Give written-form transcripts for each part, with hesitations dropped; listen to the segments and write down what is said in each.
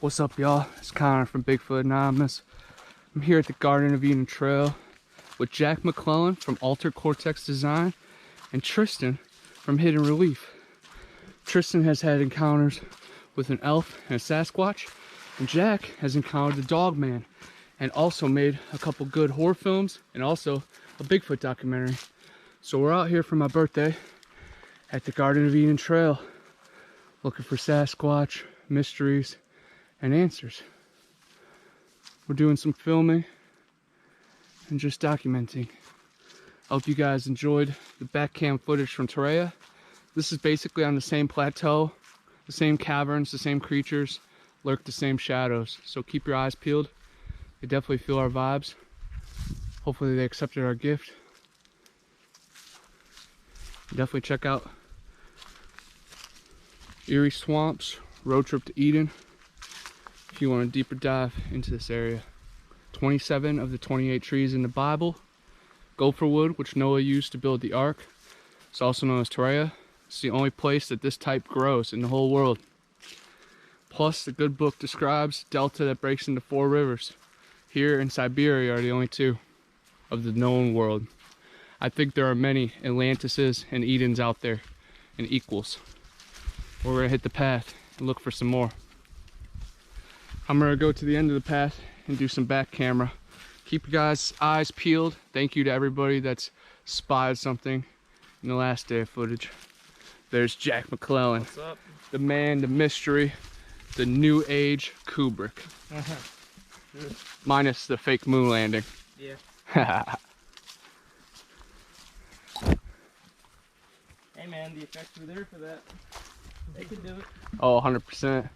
What's up, y'all? It's Connor from Bigfoot Anonymous. I'm here at the Garden of Eden Trail with Jack McClellan from Cortex Design and Tristan from Hidden Relief. Tristan has had encounters with an elf and a Sasquatch, and Jack has encountered the Dog Man and also made a couple good horror films and also a Bigfoot documentary. So we're out here for my birthday at the Garden of Eden Trail looking for Sasquatch mysteries and answers. We're doing some filming and just documenting. I hope you guys enjoyed the back cam footage from Torreya. This is basically on the same plateau, the same caverns, the same creatures, lurk the same shadows. So keep your eyes peeled. They definitely feel our vibes. Hopefully they accepted our gift. Definitely check out Eerie Swamps, Road Trip to Eden, if you want a deeper dive into this area. 27 of the 28 trees in the Bible. Gopher wood, which Noah used to build the ark. It's also known as Torreya. It's the only place that this type grows in the whole world. Plus, the good book describes delta that breaks into 4 rivers. Here in Siberia are the only 2 of the known world. I think there are many Atlantises and Edens out there, and equals. We're gonna hit the path and look for some more. I'm gonna go to the end of the path and do some back camera. Keep your guys' eyes peeled. Thank you to everybody that's spied something in the last day of footage. There's Jack McClellan. What's up? The man, the mystery, the new age Kubrick. Minus the fake moon landing. Yeah. Hey man, the effects were there for that. They can do it. Oh, 100%.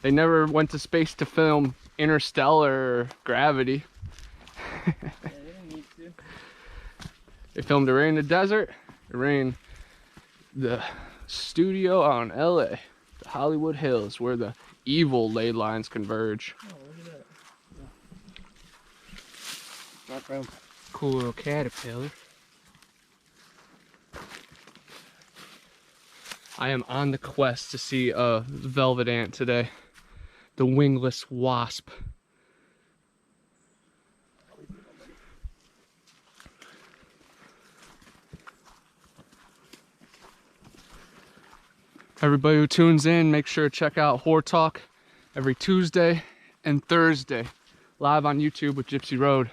They never went to space to film Interstellar or Gravity. Yeah, they didn't need to. They filmed it right in the desert, right in the studio out in LA, the Hollywood Hills, where the evil ley lines converge. Oh, look at that. Not from. Cool little caterpillar. I am on the quest to see a velvet ant today. The wingless wasp. Everybody who tunes in, make sure to check out Horror Talk every Tuesday and Thursday, live on YouTube with Gypsy Road.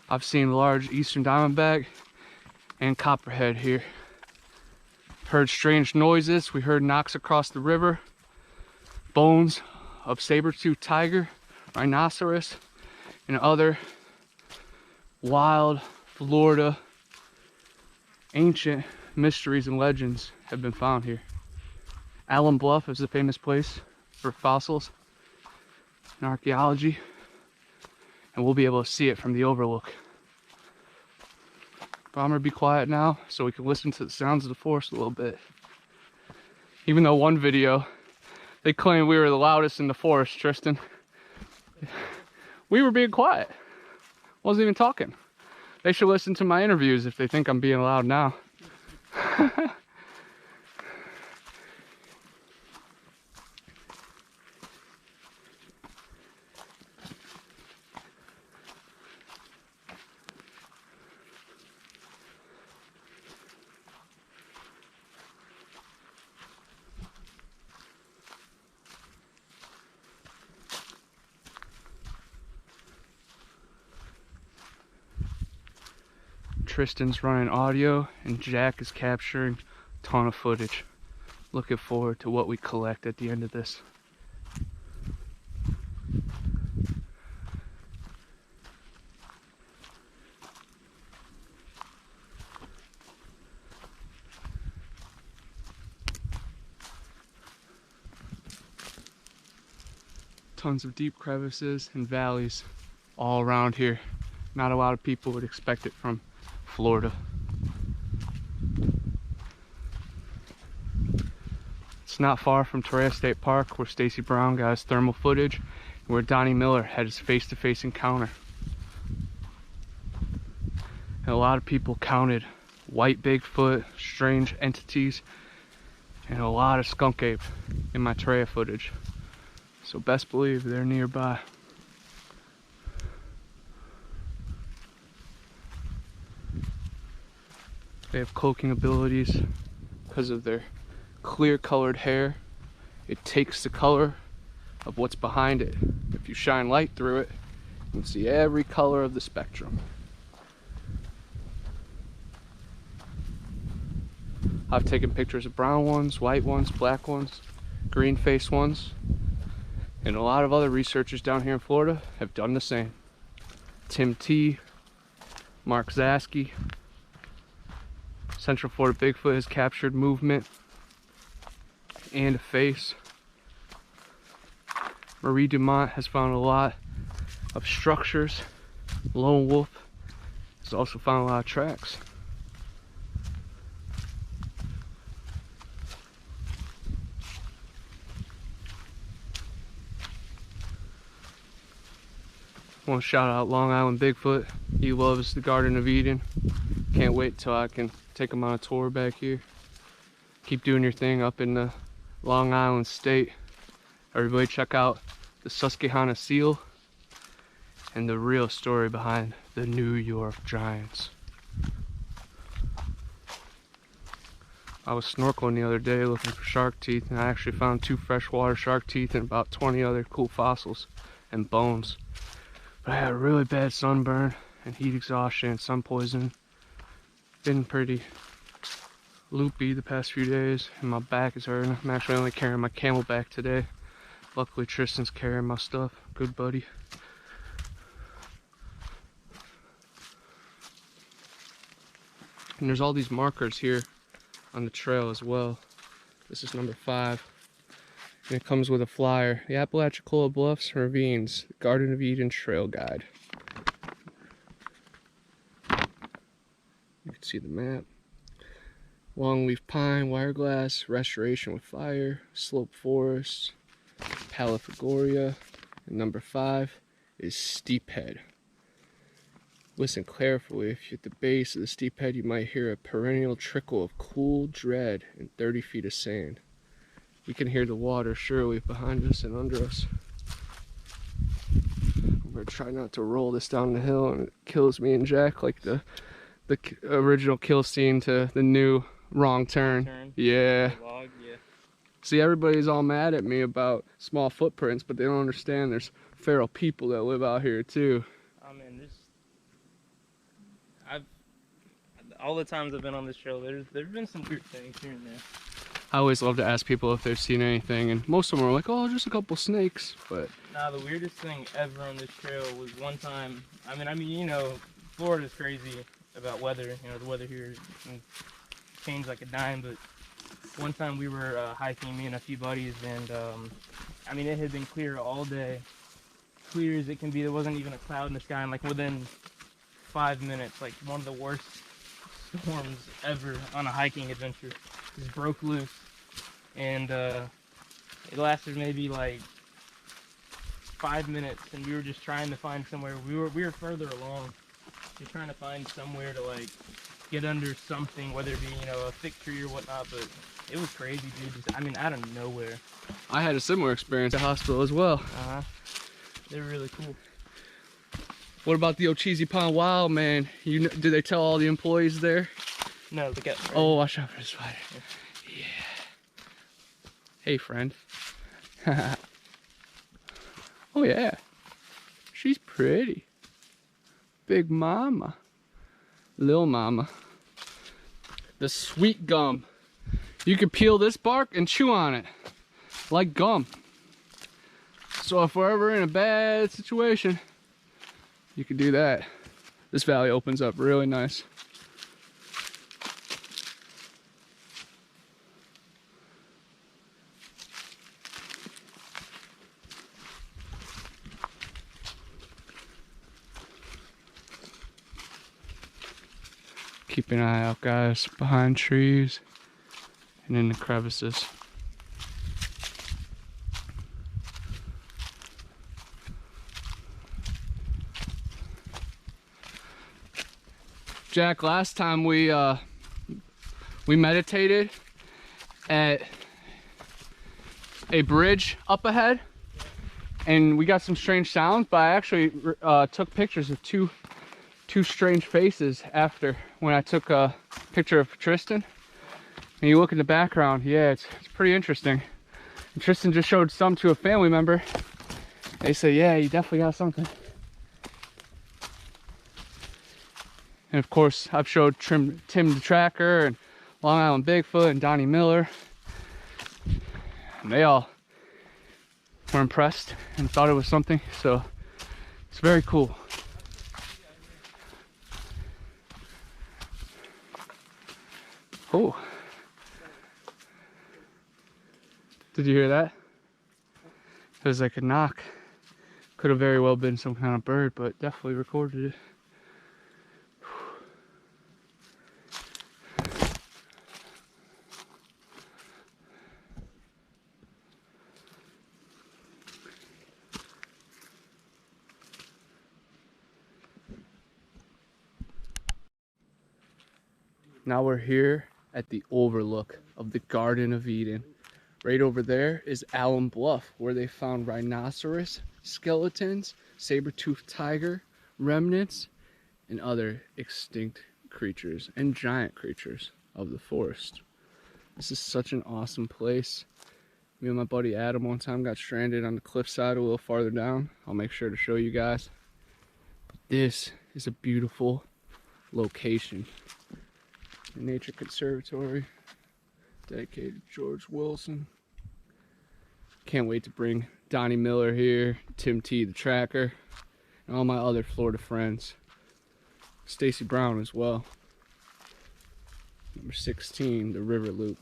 I've seen large eastern diamondback and copperhead here. Heard strange noises. We heard knocks across the river. Bones of saber-toothed tiger, rhinoceros, and other wild Florida ancient mysteries and legends have been found here. Alum Bluff is the famous place for fossils and archaeology, and we'll be able to see it from the overlook. But I'm gonna be quiet now so we can listen to the sounds of the forest a little bit. Even though one video, they claimed we were the loudest in the forest, Tristan. We were being quiet. Wasn't even talking. They should listen to my interviews if they think I'm being loud now. Tristan's running audio and Jack is capturing a ton of footage. Looking forward to what we collect at the end of this. Tons of deep crevices and valleys all around here. Not a lot of people would expect it from Florida. It's not far from Torreya State Park, where Stacy Brown got his thermal footage, and where Donnie Miller had his face-to-face encounter. And a lot of people counted white Bigfoot, strange entities, and a lot of skunk ape in my trail footage. So best believe they're nearby. They have cloaking abilities because of their clear colored hair. It takes the color of what's behind it. If you shine light through it, you can see every color of the spectrum. I've taken pictures of brown ones, white ones, black ones, green face ones, and a lot of other researchers down here in Florida have done the same. Tim T, Mark Zasky. Central Florida Bigfoot has captured movement and a face. Marie Dumont has found a lot of structures. Lone Wolf has also found a lot of tracks. I want to shout out Long Island Bigfoot. He loves the Garden of Eden. Can't wait till I can take him on a tour back here. Keep doing your thing up in the Long Island state. Everybody check out the Susquehanna seal and the real story behind the New York Giants. I was snorkeling the other day looking for shark teeth, and I actually found 2 freshwater shark teeth and about 20 other cool fossils and bones. But I had a really bad sunburn and heat exhaustion and sun poisoning. Been pretty loopy the past few days, and my back is hurting. I'm actually only carrying my Camelback today. Luckily Tristan's carrying my stuff. Good buddy. And there's all these markers here on the trail as well. This is number 5. And it comes with a flyer. The Apalachicola Bluffs Ravines, Garden of Eden Trail Guide. You can see the map. Longleaf pine, wireglass, restoration with fire, slope forest, Pallifigoria. And number 5 is Steephead. Listen carefully. If you're at the base of the Steephead, you might hear a perennial trickle of cool dread and 30 feet of sand. We can hear the water surely behind us and under us. I'm gonna try not to roll this down the hill and it kills me and Jack like the original kill scene to the new wrong turn. Yeah. Log, yeah. See, everybody's all mad at me about small footprints, but they don't understand there's feral people that live out here too. I mean, all the times I've been on this trail, there's been some weird things here and there. I always love to ask people if they've seen anything, and most of them are like, oh, just a couple snakes, but... Nah, the weirdest thing ever on this trail was one time, I mean, you know, Florida's crazy about weather. You know, the weather here can change like a dime, but one time we were hiking, me and a few buddies, and I mean, it had been clear all day. Clear as it can be. There wasn't even a cloud in the sky, and like within 5 minutes, like one of the worst storms ever on a hiking adventure just broke loose, and it lasted maybe like 5 minutes, and we were just trying to find somewhere. We were further along, just trying to find somewhere to like get under something, whether it be, you know, a thick tree or whatnot. But it was crazy, dude. Just, I mean, out of nowhere. I had a similar experience at hospital as well. They're really cool. What about the Ocheesee Pond Wild, man? Did they tell all the employees there? No, look at. Oh, watch out for the spider. Yeah. Hey, friend. Oh yeah, she's pretty. Big mama, lil mama. The sweet gum. You could peel this bark and chew on it like gum. So if we're ever in a bad situation, you could do that. This valley opens up really nice. Keep an eye out, guys, behind trees and in the crevices. Jack, last time we We meditated at a bridge up ahead, and we got some strange sounds, but I actually took pictures of two strange faces after, when I took a picture of Tristan. And you look in the background, yeah, it's pretty interesting. And Tristan just showed some to a family member. They say, yeah, you definitely got something. And of course, I've showed Tim the Tracker and Long Island Bigfoot and Donnie Miller. And they all were impressed and thought it was something. So it's very cool. Oh. Did you hear that? It was like a knock. Could have very well been some kind of bird, but definitely recorded it. Now we're here at the overlook of the Garden of Eden. Right over there is Alum Bluff, where they found rhinoceros skeletons, saber-toothed tiger remnants, and other extinct creatures and giant creatures of the forest. This is such an awesome place. Me and my buddy Adam one time got stranded on the cliffside a little farther down. I'll make sure to show you guys. But this is a beautiful location. The Nature Conservatory, dedicated to George Wilson. Can't wait to bring Donnie Miller here, Tim T the Tracker, and all my other Florida friends. Stacy Brown as well. Number 16, the River Loop.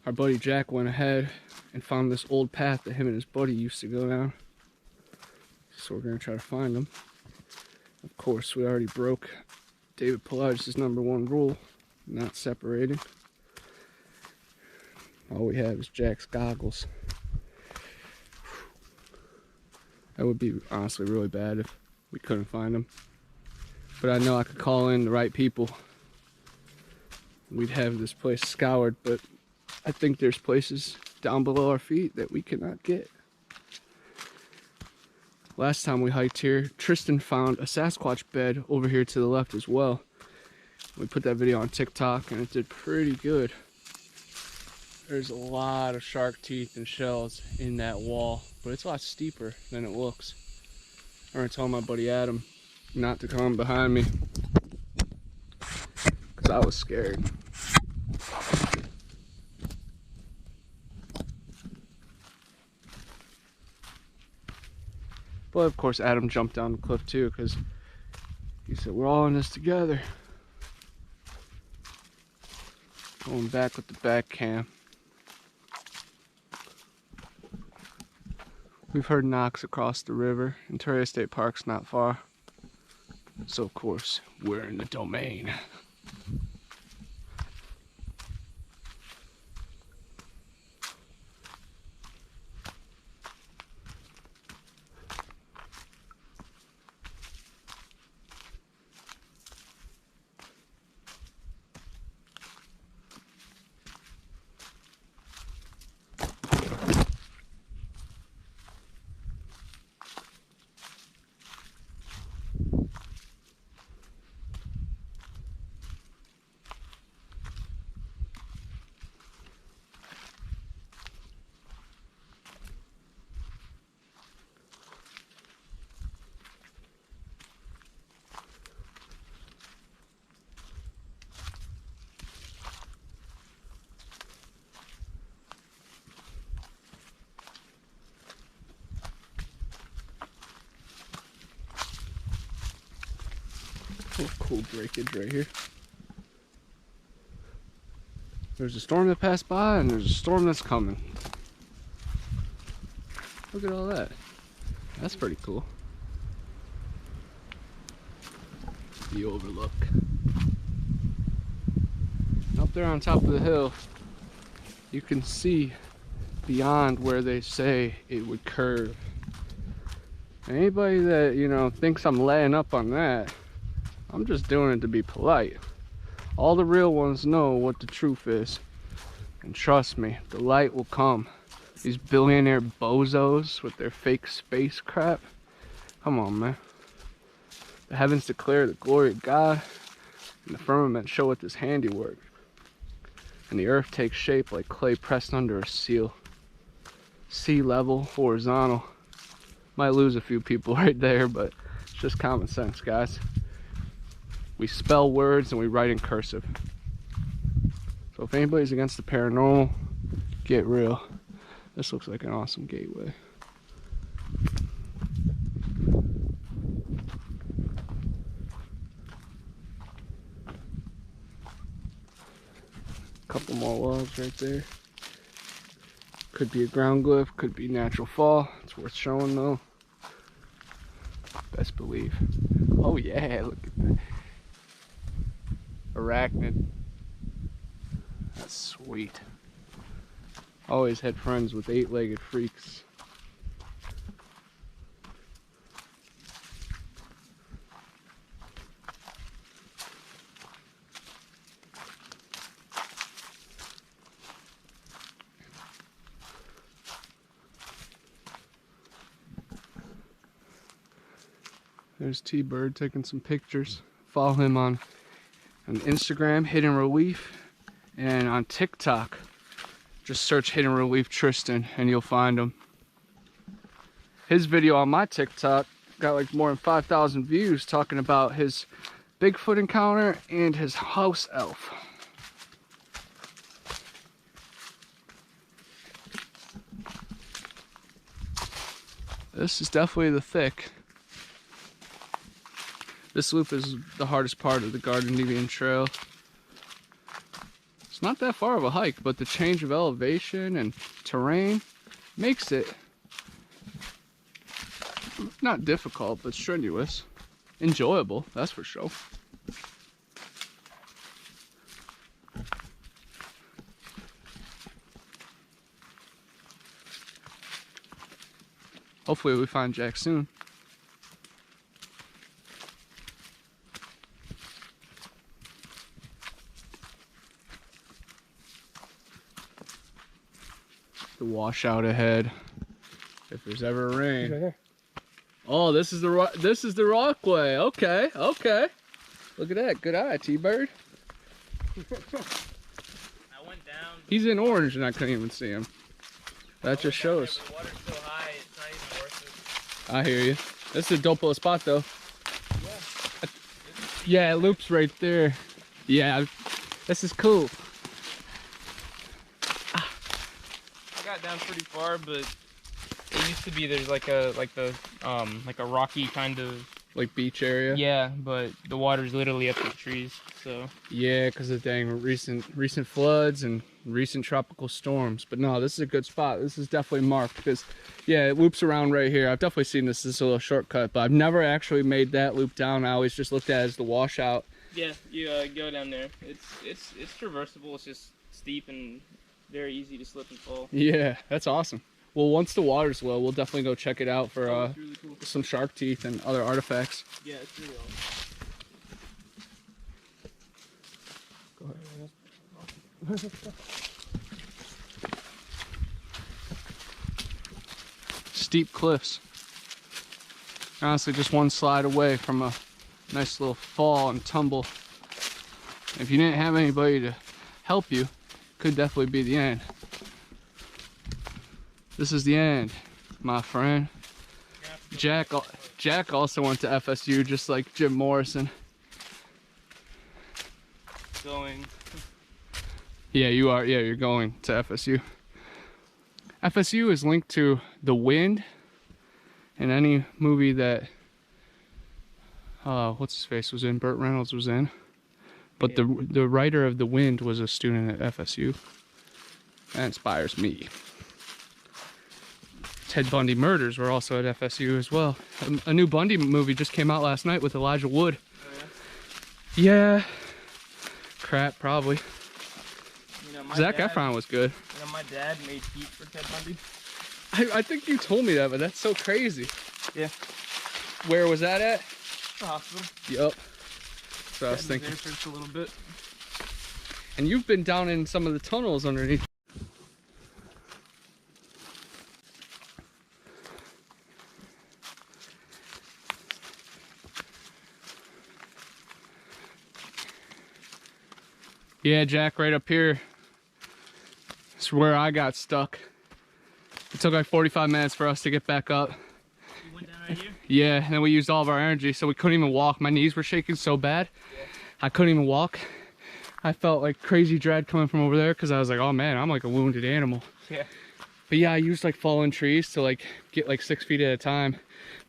Our buddy Jack went ahead and found this old path that him and his buddy used to go down. So we're gonna try to find them. Of course, we already broke David Pilates' #1 rule, not separating. All we have is Jack's goggles. That would be honestly really bad if we couldn't find them. But I know I could call in the right people. We'd have this place scoured, but I think there's places down below our feet that we cannot get. Last time we hiked here, Tristan found a Sasquatch bed over here to the left as well. We put that video on TikTok and it did pretty good. There's a lot of shark teeth and shells in that wall, but it's a lot steeper than it looks. I'm gonna tell my buddy Adam not to come behind me, because I was scared. But of course Adam jumped down the cliff too, because he said we're all in this together. Going back with the back cam. We've heard knocks across the river, and Torrey State Park's not far. So of course, we're in the domain. Oh, cool breakage right here. There's a storm that passed by and there's a storm that's coming. Look at all that. That's pretty cool. The overlook. Up there on top of the hill, you can see beyond where they say it would curve. Anybody that, you know, thinks I'm laying up on that, I'm just doing it to be polite. All the real ones know what the truth is. And trust me, the light will come. These billionaire bozos with their fake space crap. Come on, man. The heavens declare the glory of God, and the firmament showeth his handiwork. And the earth takes shape like clay pressed under a seal. Sea level, horizontal. Might lose a few people right there, but it's just common sense, guys. We spell words and we write in cursive. So if anybody's against the paranormal, get real. This looks like an awesome gateway. Couple more logs right there. Could be a ground glyph, could be natural fall. It's worth showing though. Best believe. Oh yeah, look at that. Arachnid. That's sweet. Always had friends with 8-legged freaks. There's T-Bird taking some pictures. Follow him on Instagram, Hidden Relief, and on TikTok. Just search Hidden Relief Tristan and you'll find him. His video on my TikTok got like more than 5,000 views talking about his Bigfoot encounter and his house elf. This is definitely the thick. This loop is the hardest part of the Garden Deviant Trail. It's not that far of a hike, but the change of elevation and terrain makes it not difficult, but strenuous. Enjoyable, that's for sure. Hopefully we find Jack soon. The washout ahead. If there's ever rain. Right there. Oh, this is the rockway. Okay, okay. Look at that. Good eye, T-Bird. I went down. He's in orange and I couldn't even see him. That just shows. The water's so high, it's not even worth it. I hear you. This is a dope little spot though. Yeah. Yeah, it loops right there. Yeah, this is cool. I got down pretty far, but it used to be there's like a rocky kind of Like beach area. yeah, but the water's literally up to the trees. So Yeah, because of dang recent floods and recent tropical storms. But no, this is a good spot. This is definitely marked because yeah, it loops around right here. I've definitely seen this. This is a little shortcut, but I've never actually made that loop down. I always just looked at it as the washout. yeah, you go down there. It's traversable. It's just steep and very easy to slip and fall. Yeah, that's awesome. Well, once the water's low, we'll definitely go check it out for It's really cool. some shark teeth and other artifacts. Yeah, it's really awesome. Steep cliffs. Honestly, just one slide away from a nice little fall and tumble. If you didn't have anybody to help you, could definitely be the end. This is the end, my friend. Jack also went to FSU just like Jim Morrison. Going. Yeah, you are. Yeah, you're going to FSU. FSU is linked to The Wind and any movie that what's his face was in, Burt Reynolds was in. But yeah. the writer of The Wind was a student at FSU. That inspires me. Ted Bundy murders were also at FSU as well. A new Bundy movie just came out last night with Elijah Wood. Oh, yeah? Yeah. Crap, probably. You know, Zac Efron was good. You know, my dad made heat for Ted Bundy. I think you told me that, but that's so crazy. Yeah. Where was that at? The hospital. Yup. That's what I was thinking. There for just a little bit. And you've been down in some of the tunnels underneath. Yeah, Jack, right up here. It's where I got stuck. It took like 45 minutes for us to get back up. You went down right here? Yeah, and then we used all of our energy, so we couldn't even walk. My knees were shaking so bad, I couldn't even walk. I felt like crazy dread coming from over there because I was like, oh man, I'm like a wounded animal. Yeah. But yeah, I used like fallen trees to like get like 6 feet at a time.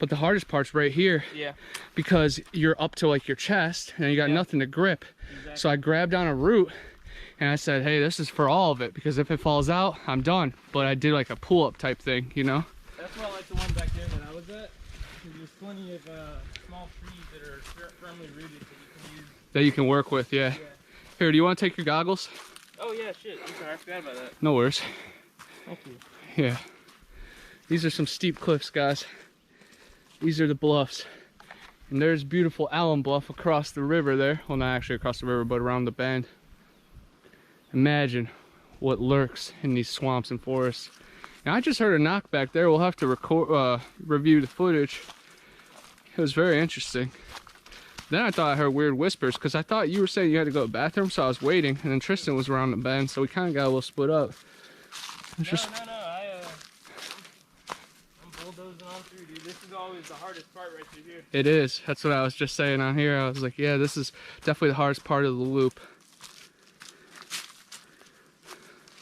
But the hardest part's right here. Yeah. Because you're up to like your chest and you got nothing to grip. Exactly. So I grabbed on a root and I said, hey, this is for all of it, because if it falls out, I'm done. But I did like a pull-up type thing, you know? That's why I like the one back there that I was at. Because there's plenty of small trees that are firmly rooted that you can use. That you can work with, yeah. Here, do you want to take your goggles? Oh yeah, shit. I'm sorry, I forgot about that. No worries. Thank you. Yeah. These are some steep cliffs, guys. These are the bluffs. And there's beautiful Alum Bluff across the river there. Well, not actually across the river, but around the bend. Imagine what lurks in these swamps and forests. Now, I just heard a knock back there. We'll have to record, review the footage. It was very interesting. Then I thought I heard weird whispers, because I thought you were saying you had to go to the bathroom, so I was waiting. And then Tristan was around the bend, so we kind of got a little split up. No, I'm bulldozing on through, dude. This is always the hardest part right through here. It is. That's what I was just saying on here. I was like, yeah, this is definitely the hardest part of the loop.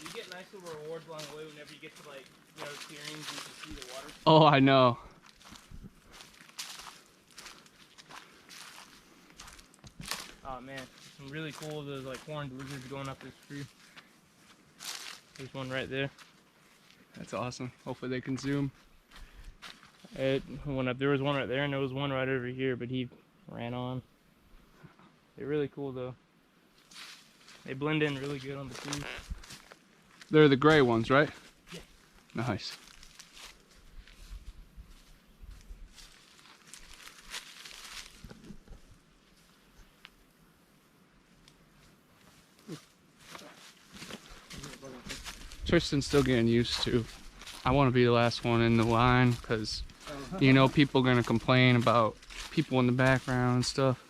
You get nice little rewards along the way whenever you get to, like, you know, clearings and you can see the water. Oh, I know. Oh man, some really cool those like horned lizards going up this tree. There's one right there. That's awesome. Hopefully they can zoom. It went up. There was one right there, and there was one right over here, but he ran on. They're really cool though. They blend in really good on the trees. They're the gray ones, right? Yeah. Nice. Tristan's still getting used to. I want to be the last one in the line because, you know, people are going to complain about people in the background and stuff.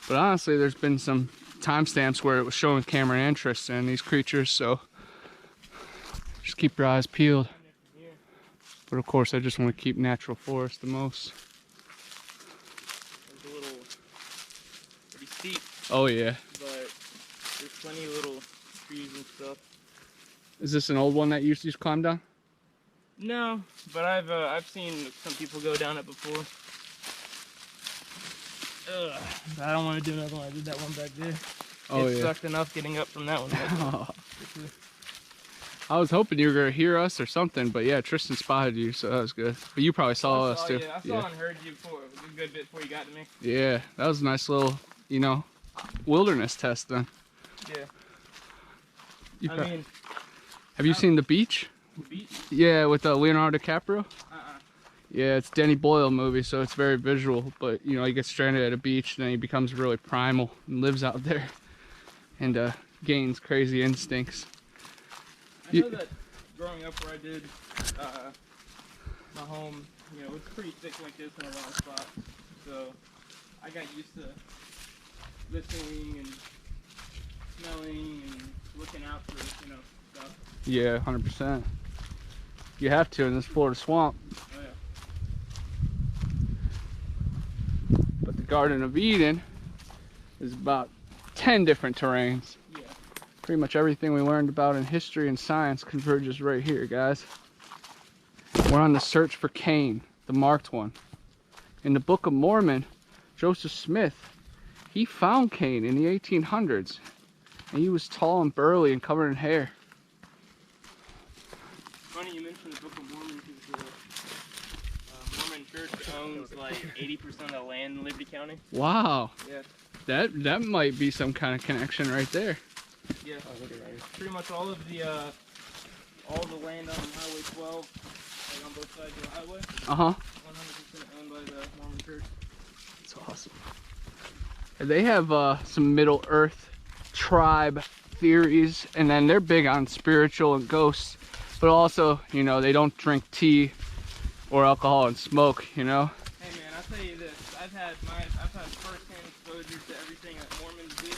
But honestly, there's been some timestamps where it was showing Cameron interest in these creatures, so just keep your eyes peeled. But of course, I just want to keep natural forest the most. There's a little pretty steep. Oh yeah. But there's plenty of little trees and stuff. Is this an old one that you used to climb down? No, but I've seen some people go down it before. Ugh, I don't want to do another one. I did that one back there. Oh it yeah. sucked enough getting up from that one. I was hoping you were gonna hear us or something, but yeah, Tristan spotted you, so that was good. But you probably saw us too. Yeah, I saw and heard you before. It was a good bit before you got to me. Yeah, that was a nice little, you know, wilderness test then. Yeah. Have you seen The Beach? The Beach? Yeah, with Leonardo DiCaprio. Yeah, it's Danny Boyle movie, so it's very visual. But you know, he gets stranded at a beach, and then he becomes really primal and lives out there, and gains crazy instincts. I know that growing up where I did, my home, you know, it's pretty thick like this in a lot of spots. So I got used to listening and smelling and looking out for, you know, stuff. Yeah, 100%. You have to in this Florida swamp. Oh yeah. But the Garden of Eden is about 10 different terrains. Yeah. Pretty much everything we learned about in history and science converges right here, guys. We're on the search for Cain, the marked one. In the Book of Mormon, Joseph Smith, he found Cain in the 1800s. And he was tall and burly and covered in hair. Funny you mentioned the Book of Mormon because the Mormon Church owns like 80% of the land in Liberty County. Wow. Yeah. That might be some kind of connection right there. Yeah. Pretty much all of the land on Highway 12, like on both sides of the highway. 100% owned by the Mormon Church. That's awesome. They have some Middle Earth tribe theories, and then they're big on spiritual and ghosts, but also, you know, they don't drink tea or alcohol and smoke, you know. Hey man, I'll tell you this, I've had first-hand exposure to everything that Mormons do,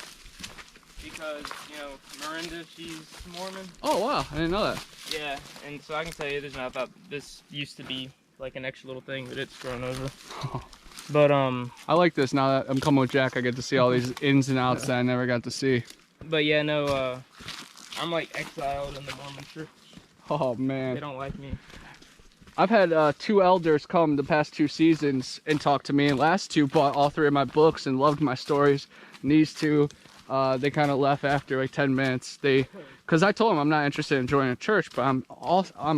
because, you know, Miranda, she's Mormon. Oh wow, I didn't know that. Yeah, and so I can tell you this now, I thought this used to be like an extra little thing, but it's grown over. But I like this now that I'm coming with Jack. I get to see all these ins and outs that I never got to see. But yeah, no, I'm like exiled in the Mormon church. Oh man, They don't like me. I've had 2 elders come the past 2 seasons and talk to me, and last 2 bought all 3 of my books and loved my stories. And these 2, they kind of left after like 10 minutes. Because I told them I'm not interested in joining a church, but I'm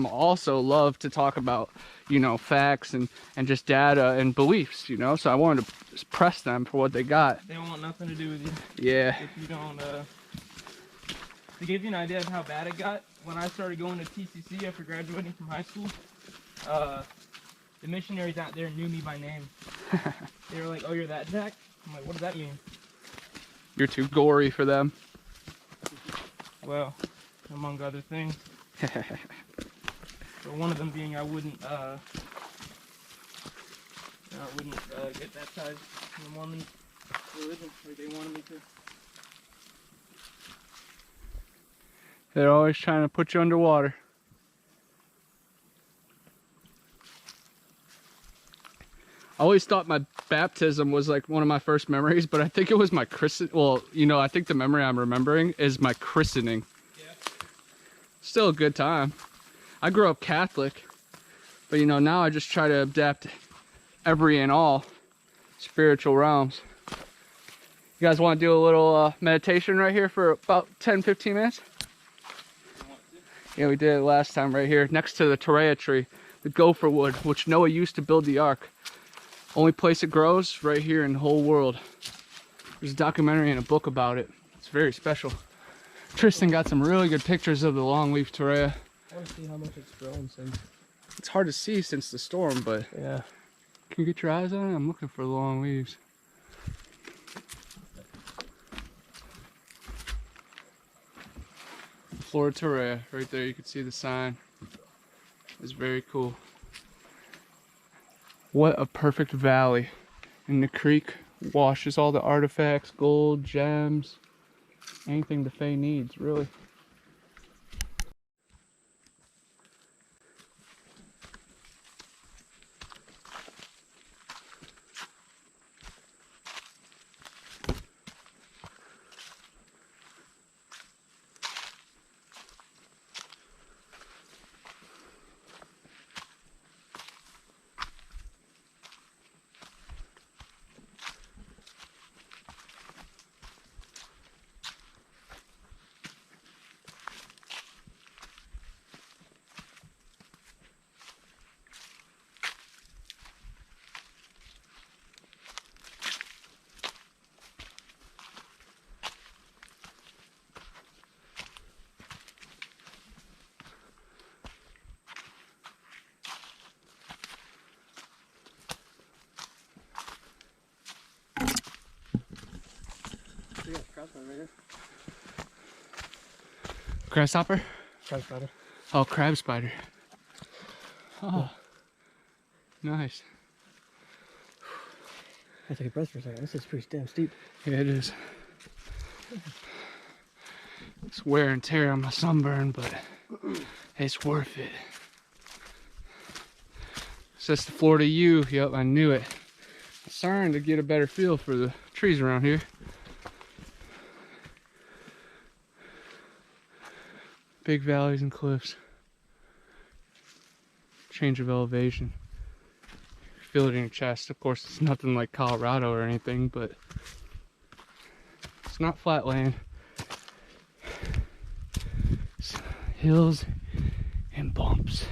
also love to talk about, you know, facts and just data and beliefs, you know. So I wanted to press them for what they got. They want nothing to do with you. Yeah. If you don't, to give you an idea of how bad it got, when I started going to TCC after graduating from high school, the missionaries out there knew me by name. They were like, "Oh, you're that Jack?" I'm like, "What does that mean?" You're too gory for them. Well, among other things. So one of them being I wouldn't get baptized in the Mormon religion, like they wanted me to. They're always trying to put you underwater. I always thought my baptism was like one of my first memories, but I think it was my christening. Well, you know, I think the memory I'm remembering is my christening. Yeah. Still a good time. I grew up Catholic, but you know, now I just try to adapt every and all spiritual realms. You guys want to do a little meditation right here for about 10-15 minutes? Yeah, we did it last time right here next to the Torreya tree, the gopher wood, which Noah used to build the ark. Only place it grows right here in the whole world. There's a documentary and a book about it. It's very special. Tristan got some really good pictures of the longleaf Torreya. I want to see how much it's grown since. It's hard to see since the storm, but Yeah. can you get your eyes on it? I'm looking for the long leaves. Florida Torreya, right there. You can see the sign. It's very cool. What a perfect valley. And the creek washes all the artifacts, gold, gems, anything the Fae needs, really. Grasshopper? Crab spider. Oh, crab spider. Oh, nice. I take a breath for a second. This is pretty damn steep. Yeah, it is. It's wear and tear on my sunburn, but it's worth it. Says the Florida U. Yep, I knew it. I'm starting to get a better feel for the trees around here. Big valleys and cliffs. Change of elevation. Feel it in your chest. Of course, it's nothing like Colorado or anything, but it's not flat land. It's hills and bumps.